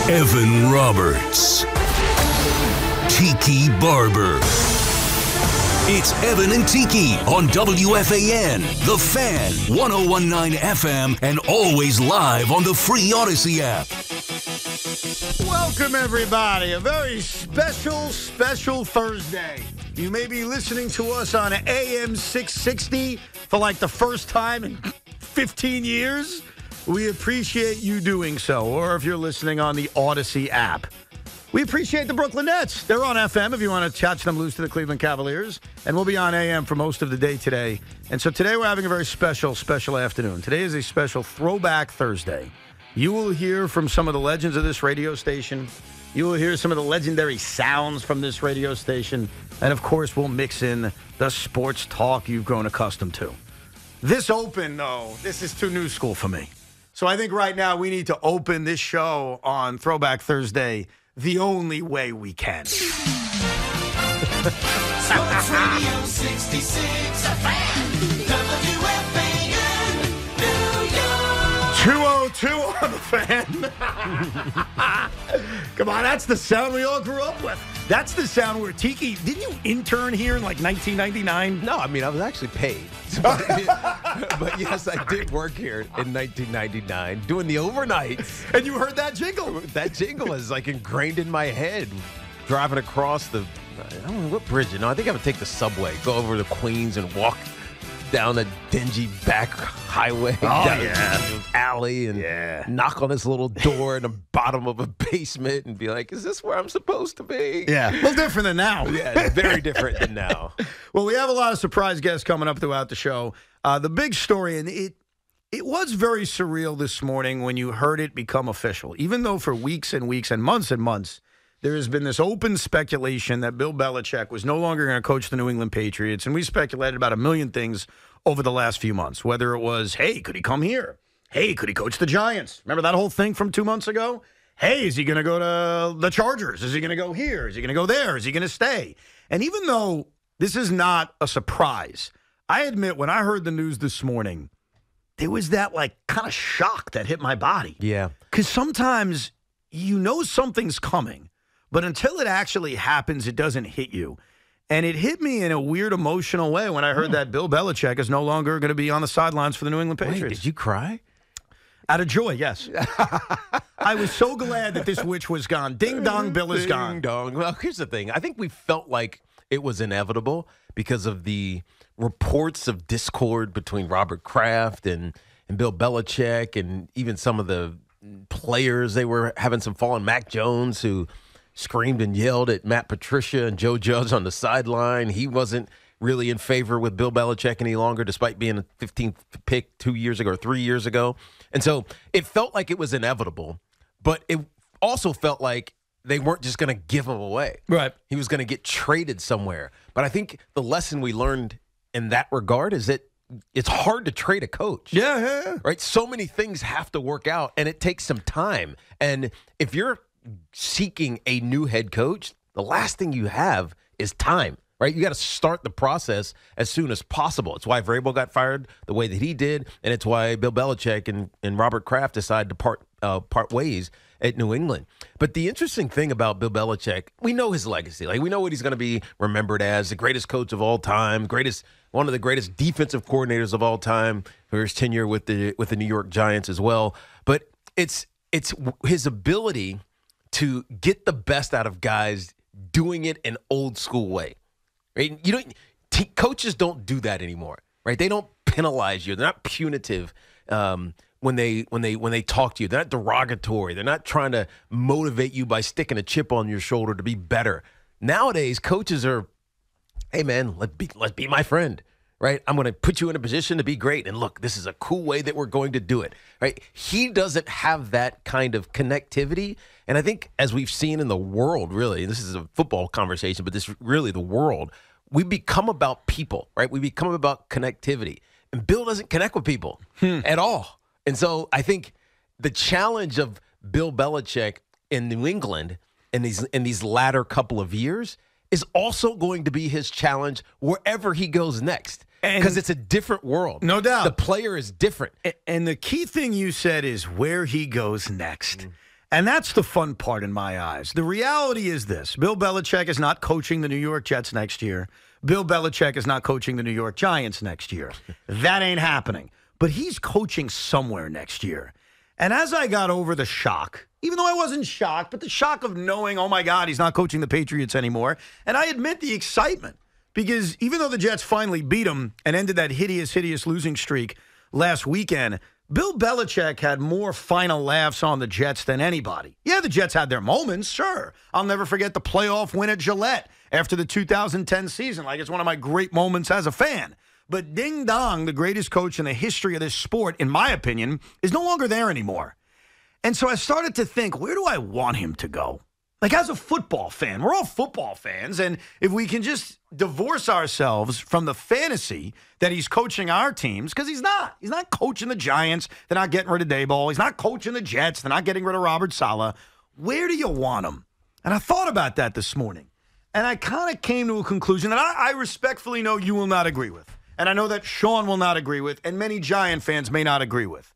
Evan Roberts. Tiki Barber. It's Evan and Tiki on WFAN, The Fan, 101.9 FM, and always live on the free Odyssey app. Welcome, everybody. A very special Thursday. You may be listening to us on AM 660 for like the first time in 15 years. We appreciate you doing so. Or if you're listening on the Odyssey app. We appreciate the Brooklyn Nets. They're on FM if you want to catch them loose to the Cleveland Cavaliers. And we'll be on AM for most of the day today. And so today we're having a very special afternoon. Today is a special Throwback Thursday. You will hear from some of the legends of this radio station. You will hear some of the legendary sounds from this radio station. And, of course, we'll mix in the sports talk you've grown accustomed to. This open, though, this is too new school for me. So I think right now we need to open this show on Throwback Thursday the only way we can. Sports Radio 66, a fan, WFAN, New York. 202 on the Fan. Come on, that's the sound we all grew up with. That's the sound where Tiki, didn't you intern here in like 1999? No, I mean, I was actually paid. But yes, I did work here in 1999 doing the overnights. And you heard that jingle. That jingle is like ingrained in my head. Driving across the, I don't know what bridge, I think I would take the subway, go over to Queens and walk down a dingy back highway, down an alley, and knock on this little door in the bottom of a basement and be like, is this where I'm supposed to be? Yeah, a little different than now. Yeah, very different than now. Well, we have a lot of surprise guests coming up throughout the show. The big story, and it was very surreal this morning when you heard it become official, even though for weeks and weeks and months, there has been this open speculation that Bill Belichick was no longer going to coach the New England Patriots, and we speculated about a million things over the last few months, whether it was, hey, could he come here? Hey, could he coach the Giants? Remember that whole thing from 2 months ago? Hey, is he going to go to the Chargers? Is he going to go here? Is he going to go there? Is he going to stay? And even though this is not a surprise, I admit when I heard the news this morning, there was that like kind of shock that hit my body. Yeah. Because sometimes you know something's coming, but until it actually happens, it doesn't hit you. And it hit me in a weird emotional way when I heard that Bill Belichick is no longer going to be on the sidelines for the New England Patriots. Wait, did you cry? Out of joy, yes. I was so glad that this witch was gone. Ding dong, Bill is gone. Ding dong. Well, here's the thing. I think we felt like it was inevitable because of the reports of discord between Robert Kraft and Bill Belichick, and even some of the players, they were having some falling. Mac Jones, who screamed and yelled at Matt Patricia and Joe Judge on the sideline. He wasn't really in favor with Bill Belichick any longer, despite being a 15th pick 2 years ago or 3 years ago. And so it felt like it was inevitable, but it also felt like they weren't just going to give him away. Right. He was going to get traded somewhere. But I think the lesson we learned in that regard is that it's hard to trade a coach. Yeah. Right? So many things have to work out, and it takes some time. And if you're seeking a new head coach, the last thing you have is time, right? You got to start the process as soon as possible. It's why Vrabel got fired the way that he did, and it's why Bill Belichick and Robert Kraft decided to part ways at New England. But the interesting thing about Bill Belichick, we know his legacy. Like, we know what he's going to be remembered as, the greatest coach of all time, one of the greatest defensive coordinators of all time for his tenure with the New York Giants as well. But it's his ability to get the best out of guys doing it an old school way. Right? Coaches don't do that anymore, right? They don't penalize you. They're not punitive when they talk to you. They're not derogatory. They're not trying to motivate you by sticking a chip on your shoulder to be better. Nowadays, coaches are, hey man, let's be my friend. Right? I'm going to put you in a position to be great. And look, this is a cool way that we're going to do it. Right? He doesn't have that kind of connectivity. And I think as we've seen in the world, really, this is a football conversation, but this really the world, we become about people, right? We become about connectivity. And Bill doesn't connect with people at all. And so I think the challenge of Bill Belichick in New England in these latter couple of years is also going to be his challenge wherever he goes next. Because it's a different world. No doubt. The player is different. And the key thing you said is where he goes next. And that's the fun part in my eyes. The reality is this. Bill Belichick is not coaching the New York Jets next year. Bill Belichick is not coaching the New York Giants next year. That ain't happening. But he's coaching somewhere next year. And as I got over the shock, even though I wasn't shocked, but the shock of knowing, oh, my God, he's not coaching the Patriots anymore. And I admit the excitement. Because even though the Jets finally beat him and ended that hideous losing streak last weekend, Bill Belichick had more final laughs on the Jets than anybody. Yeah, the Jets had their moments, sure. I'll never forget the playoff win at Gillette after the 2010 season. Like, it's one of my great moments as a fan. But Ding Dong, the greatest coach in the history of this sport, in my opinion, is no longer there anymore. And so I started to think, where do I want him to go? Like, as a football fan, we're all football fans, and if we can just divorce ourselves from the fantasy that he's coaching our teams, because he's not. He's not coaching the Giants. They're not getting rid of Daboll. He's not coaching the Jets. They're not getting rid of Robert Saleh. Where do you want him? And I thought about that this morning, and I kind of came to a conclusion that I respectfully know you will not agree with, and I know that Sean will not agree with, and many Giant fans may not agree with.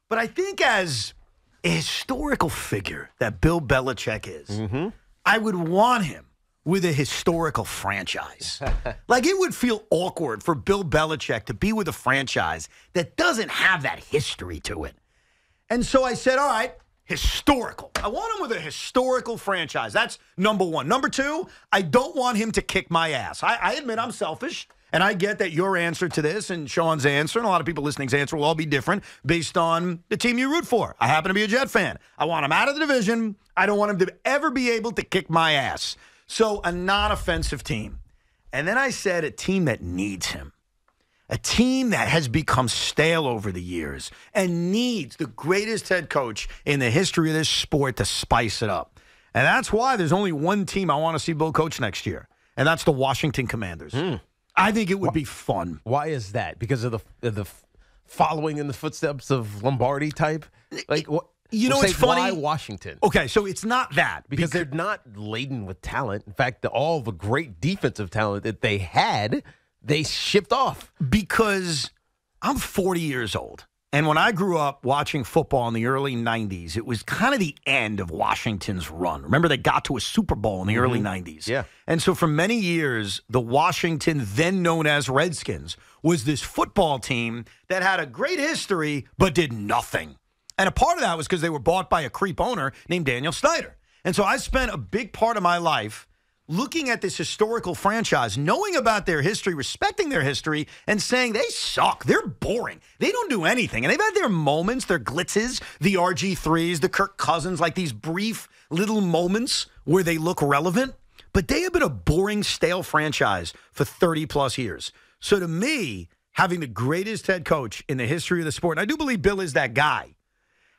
But I think as a historical figure that Bill Belichick is, I would want him with a historical franchise. Like, it would feel awkward for Bill Belichick to be with a franchise that doesn't have that history to it. And so I said, all right, historical. I want him with a historical franchise. That's number one. Number two, I don't want him to kick my ass. I admit I'm selfish. And I get that your answer to this and Sean's answer and a lot of people listening's answer will all be different based on the team you root for. I happen to be a Jet fan. I want him out of the division. I don't want him to ever be able to kick my ass. So a non-offensive team. And then I said a team that needs him. A team that has become stale over the years and needs the greatest head coach in the history of this sport to spice it up. And that's why there's only one team I want to see Bill coach next year, and that's the Washington Commanders. I think it would be fun. Why is that? Because of the following in the footsteps of Lombardi type? Like, what? You know, it's funny. Why Washington? Okay, so it's not that. Because they're not laden with talent. In fact, all the great defensive talent that they had, they shipped off. Because I'm 40 years old. And when I grew up watching football in the early 90s, it was kind of the end of Washington's run. Remember, they got to a Super Bowl in the early 90s. Yeah. And so for many years, the Washington, then known as Redskins, was this football team that had a great history but did nothing. And a part of that was because they were bought by a creep owner named Daniel Snyder. And so I spent a big part of my life looking at this historical franchise, knowing about their history, respecting their history, and saying they suck. They're boring. They don't do anything. And they've had their moments, their glitzes, the RG3s, the Kirk Cousins, like these brief little moments where they look relevant. But they have been a boring, stale franchise for 30-plus years. So to me, having the greatest head coach in the history of the sport, and I do believe Bill is that guy,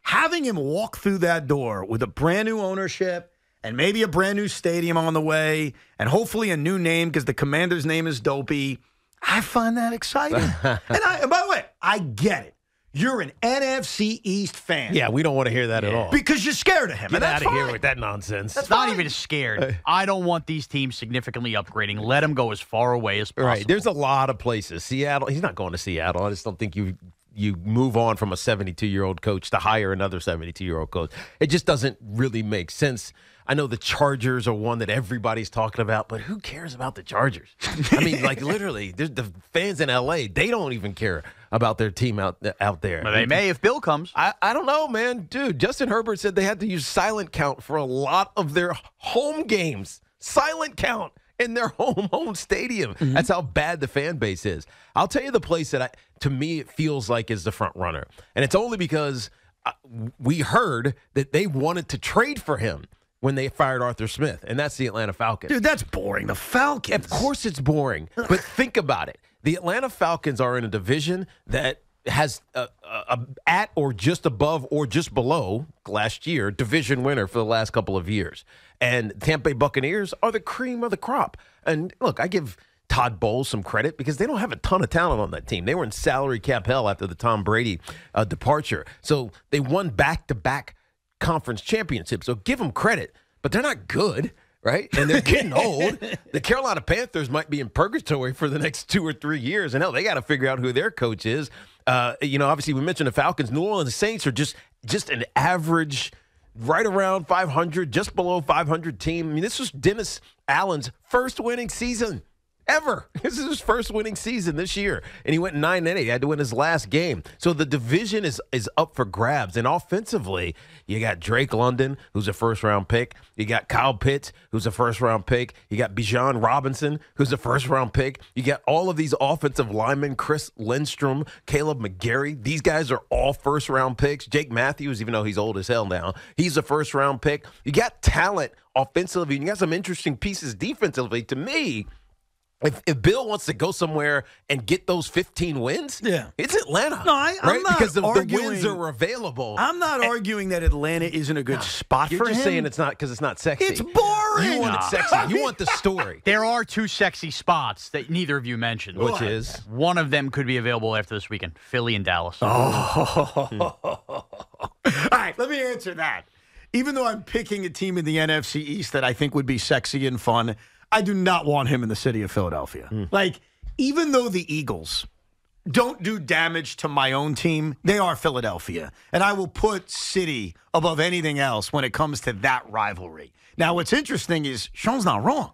having him walk through that door with a brand-new ownership, and maybe a brand new stadium on the way, and hopefully a new name because the Commander's name is dopey. I find that exciting. And by the way, I get it. You're an NFC East fan. Yeah, we don't want to hear that at all. Because you're scared of him. Get and that's out of here fine. with that nonsense. That's Not fine. even scared. I don't want these teams significantly upgrading. Let them go as far away as possible. Right. There's a lot of places. Seattle, he's not going to Seattle. I just don't think you move on from a 72-year-old coach to hire another 72-year-old coach. It just doesn't really make sense. I know the Chargers are one that everybody's talking about, but who cares about the Chargers? I mean, like, literally, there's the fans in L.A., they don't even care about their team out there. But they may if Bill comes. I don't know, man. Dude, Justin Herbert said they had to use silent count for a lot of their home games. Silent count in their home stadium. Mm-hmm. That's how bad the fan base is. I'll tell you the place that, to me, it feels like is the front runner. And it's only because we heard that they wanted to trade for him when they fired Arthur Smith, and that's the Atlanta Falcons. Dude, that's boring. The Falcons. Of course it's boring, but think about it. The Atlanta Falcons are in a division that has at or just above or just below last year division winner for the last couple of years. And Tampa Bay Buccaneers are the cream of the crop. And look, I give Todd Bowles some credit because they don't have a ton of talent on that team. They were in salary cap hell after the Tom Brady departure. So they won back-to-back conference championships. So give them credit, but they're not good, right? And they're getting old. The Carolina Panthers might be in purgatory for the next 2 or 3 years. And hell, they got to figure out who their coach is. Obviously we mentioned the Falcons. New Orleans Saints are just an average right around 500, just below 500 team. I mean, this was Dennis Allen's first winning season ever. This is his first winning season this year, and he went 9-8. He had to win his last game. So the division is up for grabs. And offensively, you got Drake London, who's a first-round pick. You got Kyle Pitts, who's a first-round pick. You got Bijan Robinson, who's a first-round pick. You got all of these offensive linemen, Chris Lindstrom, Caleb McGarry. These guys are all first-round picks. Jake Matthews, even though he's old as hell now, he's a first-round pick. You got talent offensively, and you got some interesting pieces defensively. To me, if Bill wants to go somewhere and get those 15 wins, it's Atlanta. No, I'm right? not because the arguing, wins are available. I'm not arguing that Atlanta isn't a good spot for him. You're just saying it's not because it's not sexy. It's boring. You want it sexy. You want the story. There are two sexy spots that neither of you mentioned. Which is? One of them could be available after this weekend, Philly and Dallas. All right, let me answer that. Even though I'm picking a team in the NFC East that I think would be sexy and fun, I do not want him in the city of Philadelphia. Like, even though the Eagles don't do damage to my own team, they are Philadelphia. And I will put city above anything else when it comes to that rivalry. Now, what's interesting is Sean's not wrong.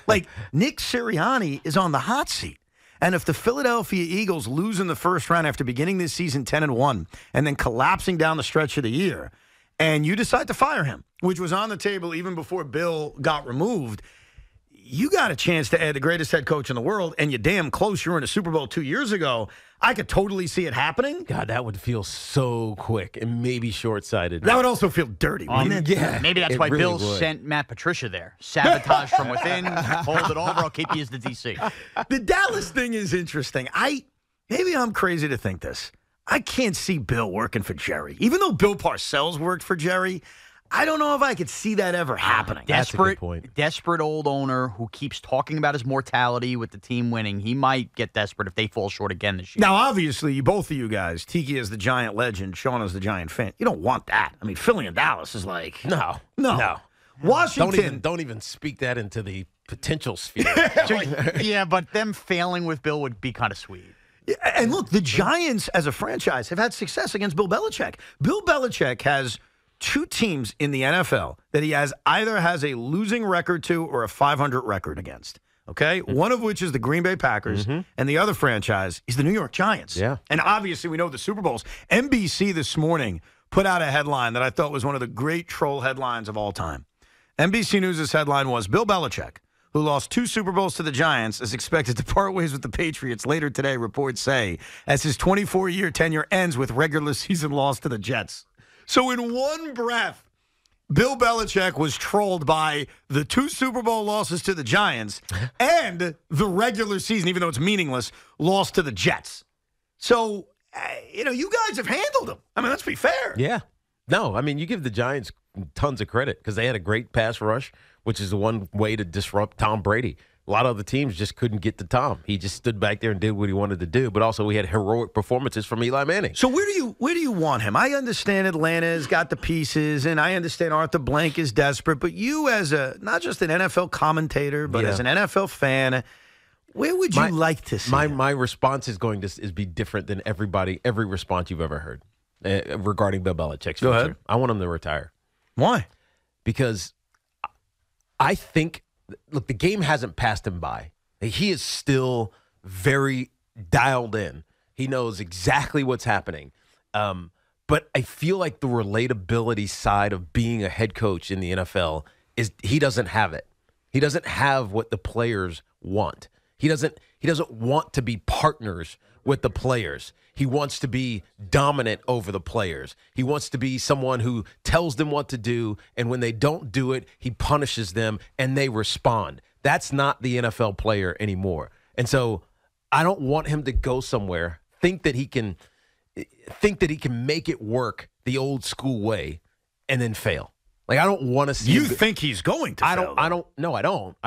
Like, Nick Sirianni is on the hot seat. And if the Philadelphia Eagles lose in the first round after beginning this season 10-1 and then collapsing down the stretch of the year, and you decide to fire him, which was on the table even before Bill got removed, you got a chance to add the greatest head coach in the world, and you're damn close. You were in a Super Bowl 2 years ago. I could totally see it happening. God, that would feel so quick and maybe short-sighted. That would also feel dirty, wouldn't it? Yeah. Maybe that's it why really Bill would. sent Matt Patricia there. Sabotage from within, hold it over, I'll keep you as the DC. The Dallas thing is interesting. Maybe I'm crazy to think this. I can't see Bill working for Jerry. Even though Bill Parcells worked for Jerry, I don't know if I could see that ever happening. That's a good point. Desperate old owner who keeps talking about his mortality with the team winning. He might get desperate if they fall short again this year. Now, obviously, both of you guys, Tiki is the Giant legend, Sean is the Giant fan. You don't want that. I mean, Philly and Dallas is like... No. Washington... Don't even speak that into the potential sphere. Yeah, but them failing with Bill would be kind of sweet. And look, the Giants as a franchise have had success against Bill Belichick. Bill Belichick has two teams in the NFL that he either has a losing record to or a 500 record against. Okay? One of which is the Green Bay Packers, and the other franchise is the New York Giants. Yeah. And obviously we know the Super Bowls. NBC this morning put out a headline that I thought was one of the great troll headlines of all time. NBC News' headline was, Bill Belichick, who lost 2 Super Bowls to the Giants, is expected to part ways with the Patriots later today, reports say, as his 24-year tenure ends with regular season loss to the Jets. So in one breath, Bill Belichick was trolled by the 2 Super Bowl losses to the Giants and the regular season, even though it's meaningless, loss to the Jets. So, you guys have handled them. I mean, let's be fair. Yeah. No, I mean, you give the Giants tons of credit because they had a great pass rush, which is the one way to disrupt Tom Brady. A lot of other teams just couldn't get to Tom. He just stood back there and did what he wanted to do. But also we had heroic performances from Eli Manning. So where do you want him? I understand Atlanta's got the pieces, and I understand Arthur Blank is desperate. But you as not just an NFL commentator, but as an NFL fan, where would you like to see him? My response is going to be different than every response you've ever heard regarding Bill Belichick's future. Go ahead. I want him to retire. Why? Because I think, look, the game hasn't passed him by. He is still very dialed in. He knows exactly what's happening. But I feel like the relatability side of being a head coach in the NFL is he doesn't have it. He doesn't have what the players want. He doesn't want to be partners with the players. He wants to be dominant over the players. He wants to be someone who tells them what to do, and when they don't do it, he punishes them, and they respond. That's not the NFL player anymore. And so I don't want him to go somewhere, think that he can make it work the old school way, and then fail. Like, I don't want to see You think he's going to fail? I don't.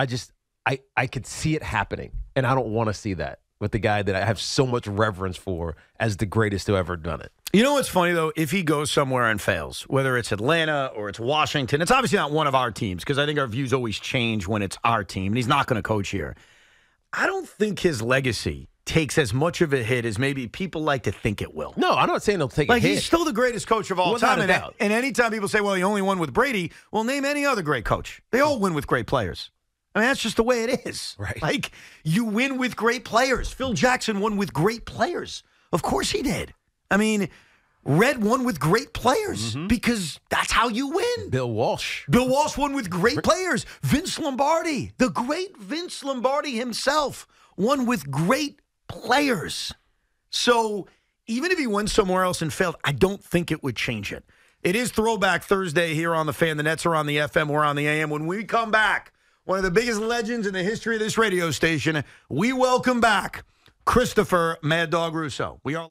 I could see it happening, and I don't want to see that with the guy that I have so much reverence for as the greatest who ever done it. You know what's funny, though? If he goes somewhere and fails, whether it's Atlanta or it's Washington, it's obviously not one of our teams because I think our views always change when it's our team, and he's not going to coach here. I don't think his legacy takes as much of a hit as maybe people like to think it will. No, I'm not saying he'll take Like, a hit. he's still the greatest coach of all Without time. a doubt. And anytime people say, well, he only won with Brady, well, name any other great coach. They all win with great players. I mean, that's just the way it is. Right. Like, you win with great players. Phil Jackson won with great players. Of course he did. I mean, Red won with great players because that's how you win. Bill Walsh. Bill Walsh won with great players. Vince Lombardi, the great Vince Lombardi himself, won with great players. So even if he went somewhere else and failed, I don't think it would change it. It is Throwback Thursday here on the Fan. The Nets are on the FM. We're on the AM. When we come back, one of the biggest legends in the history of this radio station, we welcome back Christopher Mad Dog Russo. We are...